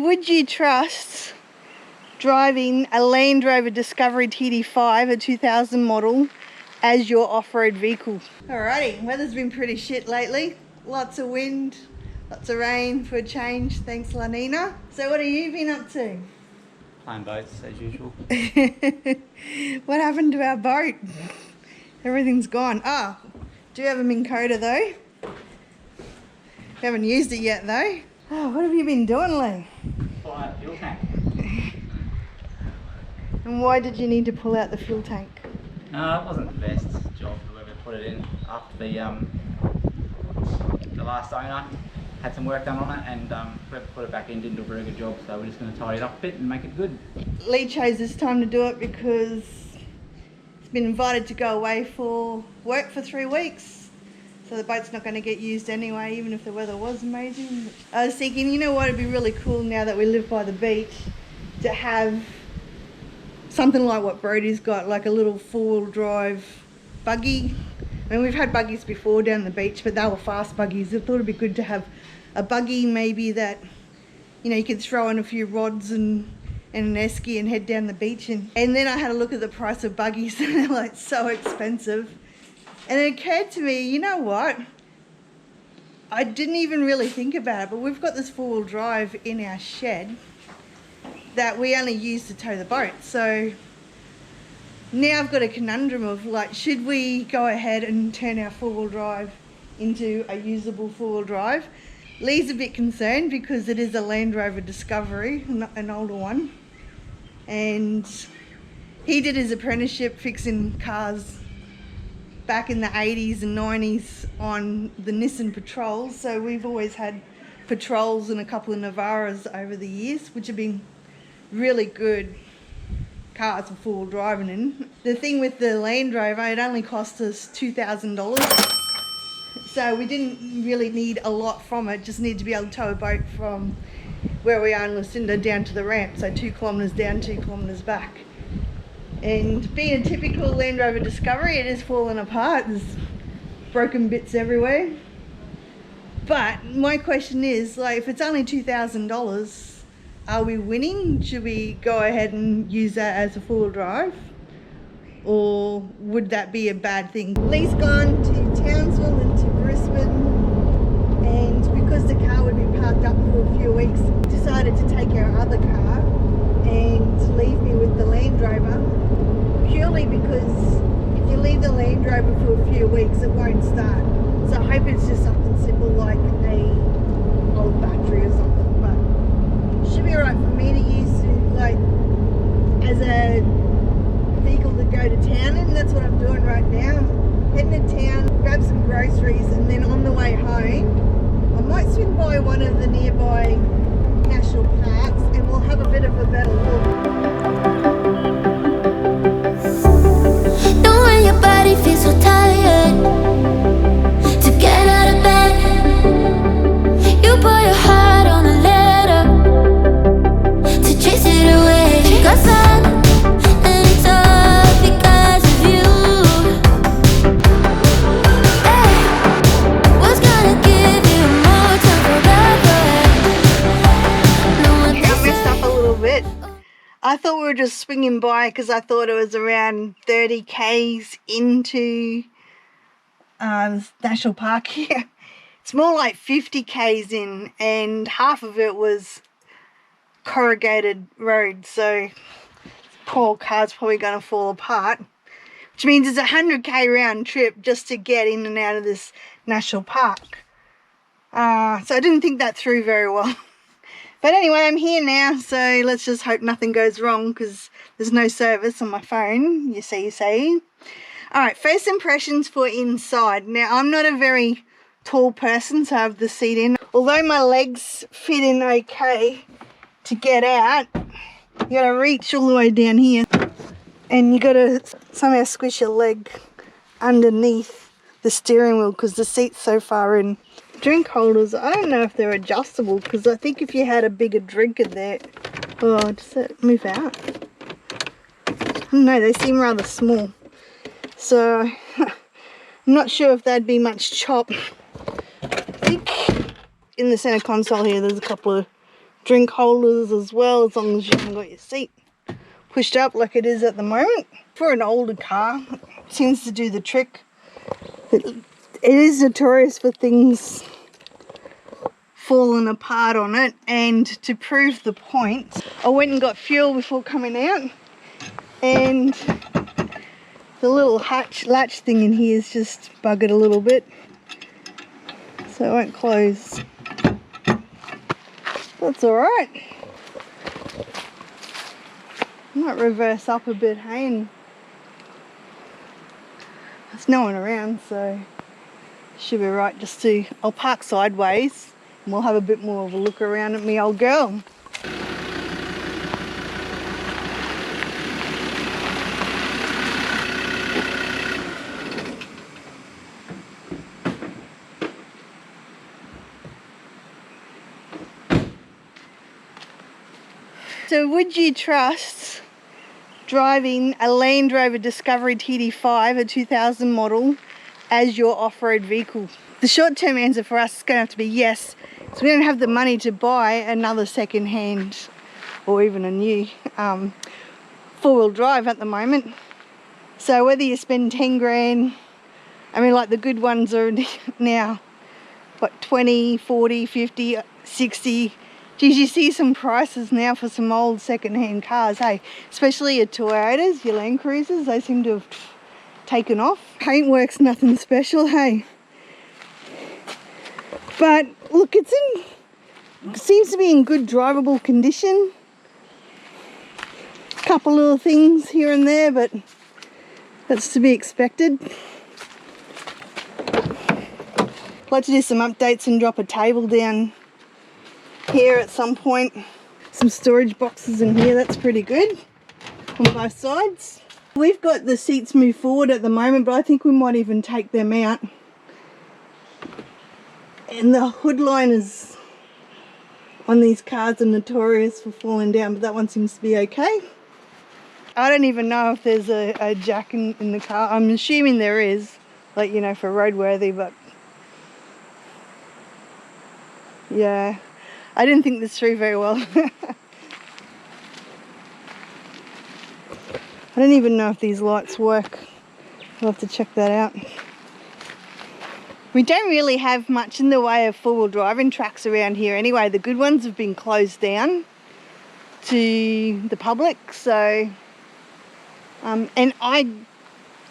would you trust driving a Land Rover Discovery TD5, a 2000 model, as your off-road vehicle? Alrighty, weather's been pretty shit lately. Lots of wind, lots of rain for a change, thanks La Nina. So what have you been up to? Playing boats as usual. What happened to our boat? Everything's gone. Ah, do have a Minn Kota though. Haven't used it yet though. Oh, what have you been doing, Lee? Pull out the fuel tank. And why did you need to pull out the fuel tank? No, it wasn't the best job whoever put it in after the last owner had some work done on it, and whoever put it back in didn't do a very good job, so we're just going to tidy it up a bit and make it good. Lee chose this time to do it because he's been invited to go away for work for 3 weeks. So the boat's not going to get used anyway, even if the weather was amazing. I was thinking, you know what, it'd be really cool now that we live by the beach to have something like what Brody's got, like a little four-wheel drive buggy. I mean, we've had buggies before down the beach, but they were fast buggies. I thought it'd be good to have a buggy maybe that, you know, you could throw in a few rods and an esky and head down the beach. And then I had a look at the price of buggies and they're like so expensive. And it occurred to me, you know what? I didn't even really think about it, but we've got this four-wheel drive in our shed that we only use to tow the boat. So now I've got a conundrum of like, should we go ahead and turn our four-wheel drive into a usable four-wheel drive? Lee's a bit concerned because it is a Land Rover Discovery, an older one. And he did his apprenticeship fixing cars back in the 80s and 90s on the Nissan Patrols, so we've always had Patrols and a couple of Navaras over the years, which have been really good cars for four-wheel driving in. The thing with the Land Rover, it only cost us $2,000, so we didn't really need a lot from it, just need to be able to tow a boat from where we are in Lucinda down to the ramp, so 2 kilometres down, 2 kilometres back. And being a typical Land Rover Discovery, it is falling apart. There's broken bits everywhere. But my question is, like, if it's only $2,000, are we winning? Should we go ahead and use that as a four-wheel drive? Or would that be a bad thing? Lee's gone to Townsville and to Brisbane, and because the car would be parked up for a few weeks, decided to take our other car and leave me with the Land Rover, purely because if you leave the Land Rover for a few weeks it won't start. So I hope it's just something simple like a old battery or something, but it should be alright for me to use like as a vehicle to go to town in. That's what I'm doing right now. I'm heading to town, grab some groceries, and then on the way home I might swing by one of the nearby national parks and we'll have a bit of a better look. Know when your body feels so tired to get out of bed, you put your heart on a letter to chase it away. Got sad and it's all because of you. Hey, what's gonna give you more time forever? No one I messed up a little bit. I thought we were just swinging by because I thought it was around 30 k's into this national park here. It's more like 50 k's in, and half of it was corrugated road, so poor car's probably going to fall apart, which means it's a 100k round trip just to get in and out of this national park. So I didn't think that through very well. But anyway, I'm here now, so let's just hope nothing goes wrong because there's no service on my phone, you see. Alright, first impressions for inside. Now, I'm not a very tall person, so I have the seat in. Although my legs fit in okay to get out, you gotta reach all the way down here and you gotta somehow squish your leg underneath the steering wheel because the seat's so far in. Drink holders, I don't know if they're adjustable because I think if you had a bigger drinker there, oh, does it move out? No, they seem rather small, so I'm not sure if that'd be much chop. I think in the center console here there's a couple of drink holders as well, as long as you haven't got your seat pushed up like it is at the moment. For an older car, it seems to do the trick. It is notorious for things falling apart on it, and to prove the point, I went and got fuel before coming out, and the little latch thing in here is just buggered a little bit, so it won't close. That's alright. I might reverse up a bit, hey, and there's no one around, so should be right. I'll park sideways and we'll have a bit more of a look around at me old girl. So would you trust driving a Land Rover Discovery TD5, a 2000 model, as your off-road vehicle? The short-term answer for us is going to have to be yes. So we don't have the money to buy another second-hand or even a new four-wheel drive at the moment. So whether you spend 10 grand, I mean, like the good ones are now, what, 20, 40, 50, 60. Geez, you see some prices now for some old second-hand cars, hey? Especially your Toyotas, your Land Cruisers, they seem to have taken off. Paintwork's nothing special, hey? But look, it seems to be in good drivable condition. A couple little things here and there, but that's to be expected. I'd like to do some updates and drop a table down here at some point. Some storage boxes in here, that's pretty good on both sides. We've got the seats moved forward at the moment, but I think we might even take them out. And the hood liners on these cars are notorious for falling down, but that one seems to be okay. I don't even know if there's a jack in the car. I'm assuming there is, like, you know, for roadworthy, but yeah, I didn't think this through very well. I don't even know if these lights work. I'll have to check that out. We don't really have much in the way of four-wheel driving tracks around here anyway. The good ones have been closed down to the public, so and I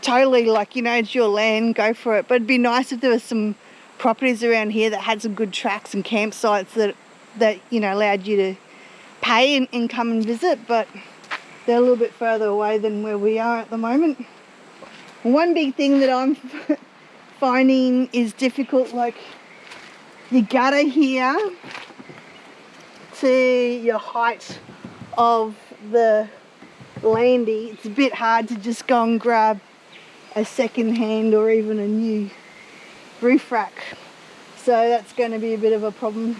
totally, like, you know, it's your land, go for it. But it'd be nice if there was some properties around here that had some good tracks and campsites that you know, allowed you to pay and come and visit, but they're a little bit further away than where we are at the moment. One big thing that I'm finding is difficult, like your gutter here to your height of the landy, it's a bit hard to just go and grab a second hand or even a new roof rack, so that's going to be a bit of a problem.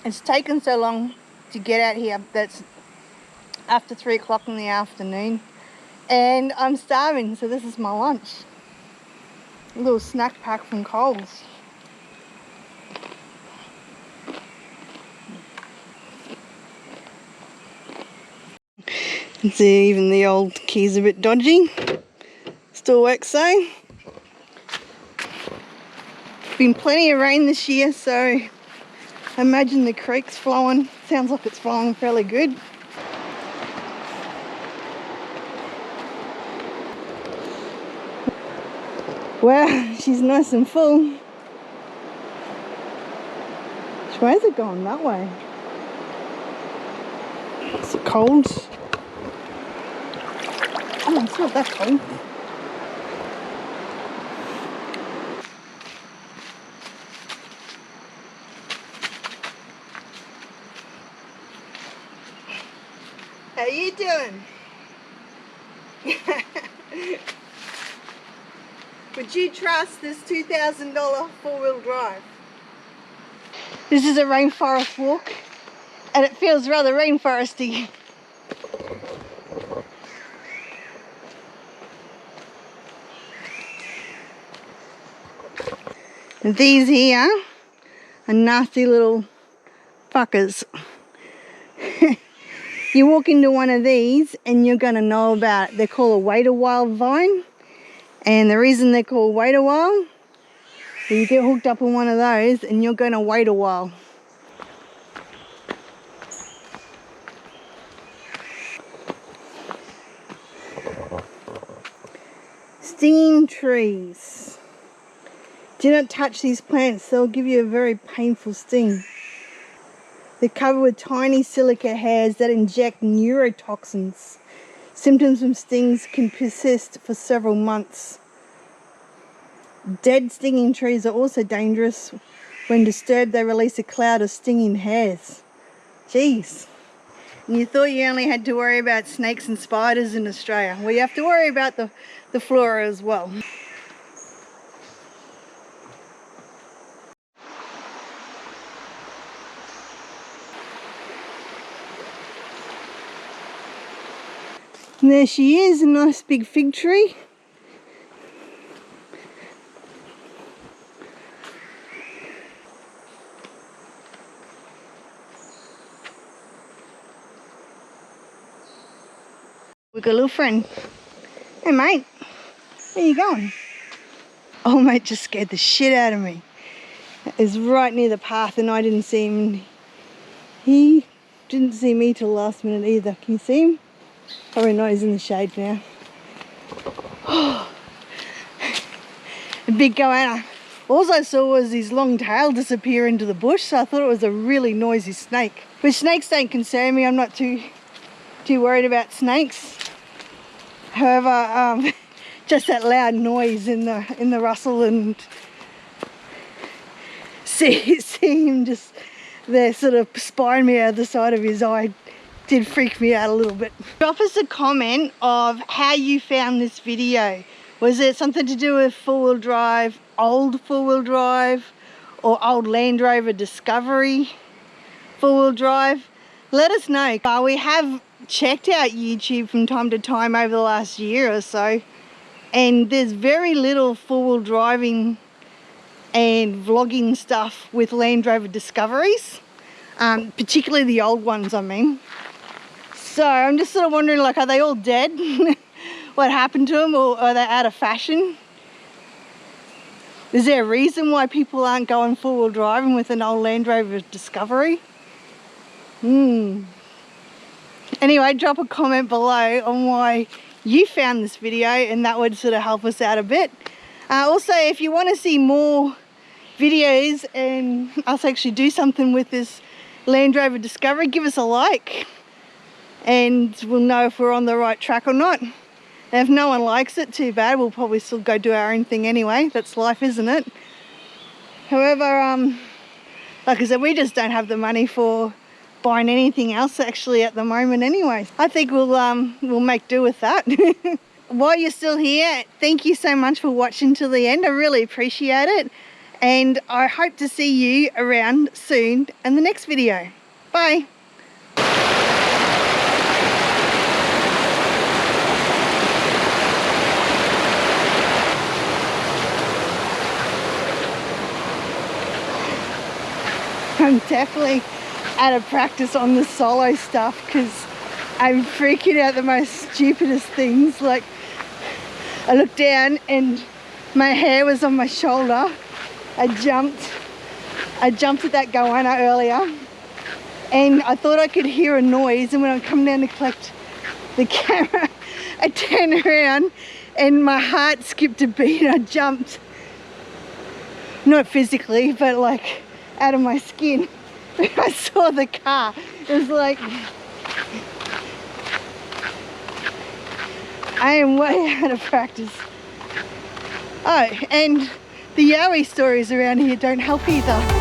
It's taken so long to get out here, that's after 3 o'clock in the afternoon, and I'm starving, so this is my lunch. A little snack pack from Coles. You see, even the old key's a bit dodgy. Still works though. Been plenty of rain this year, so I imagine the creek's flowing. Sounds like it's flowing fairly good. Wow, she's nice and full. Which way is it going? That way. Is it cold? Oh, it's not that cold. How you doing? Would you trust this $2,000 four-wheel drive? This is a rainforest walk, and it feels rather rainforesty. And these here are nasty little fuckers. You walk into one of these and you're going to know about it. They're called a wait a while vine. And the reason they're called wait a while, you get hooked up on one of those and you're going to wait a while. Stinging trees. Do not touch these plants, they'll give you a very painful sting. They're covered with tiny silica hairs that inject neurotoxins. Symptoms from stings can persist for several months. Dead stinging trees are also dangerous. When disturbed, they release a cloud of stinging hairs. Jeez. And you thought you only had to worry about snakes and spiders in Australia. Well, you have to worry about the flora as well. And there she is, a nice big fig tree. We've got a little friend. Hey mate, where you going? Oh mate just scared the shit out of me. It was right near the path and I didn't see him. He didn't see me till last minute either. Can you see him? Probably not, he's in the shade now. A big goanna. All I saw was his long tail disappear into the bush, so I thought it was a really noisy snake. But snakes don't concern me, I'm not too worried about snakes. However, just that loud noise in the rustle and see him just there sort of spying me out the side of his eye did freak me out a little bit. Drop us a comment of how you found this video. Was it something to do with four-wheel drive, old four-wheel drive, or old Land Rover Discovery four-wheel drive? Let us know. We have checked out YouTube from time to time over the last year or so, and there's very little four-wheel driving and vlogging stuff with Land Rover Discoveries, particularly the old ones, I mean. So I'm just sort of wondering, like, are they all dead? What happened to them, or are they out of fashion? Is there a reason why people aren't going four-wheel driving with an old Land Rover Discovery? Anyway, drop a comment below on why you found this video, and that would sort of help us out a bit. Also, if you want to see more videos and us actually do something with this Land Rover Discovery, give us a like and we'll know if we're on the right track or not. And if no one likes it, too bad, we'll probably still go do our own thing anyway. That's life, isn't it? However, like I said, we just don't have the money for buying anything else actually at the moment anyway. I think we'll make do with that. While you're still here, thank you so much for watching till the end. I really appreciate it, and I hope to see you around soon in the next video. Bye. I'm definitely out of practice on the solo stuff because I'm freaking out the most stupidest things. Like, I looked down and my hair was on my shoulder. I jumped at that goanna earlier and I thought I could hear a noise, and when I come down to collect the camera, I turned around and my heart skipped a beat. I jumped, not physically, but like out of my skin. I saw the car. It was like, I am way out of practice. Oh, and the Yowie stories around here don't help either.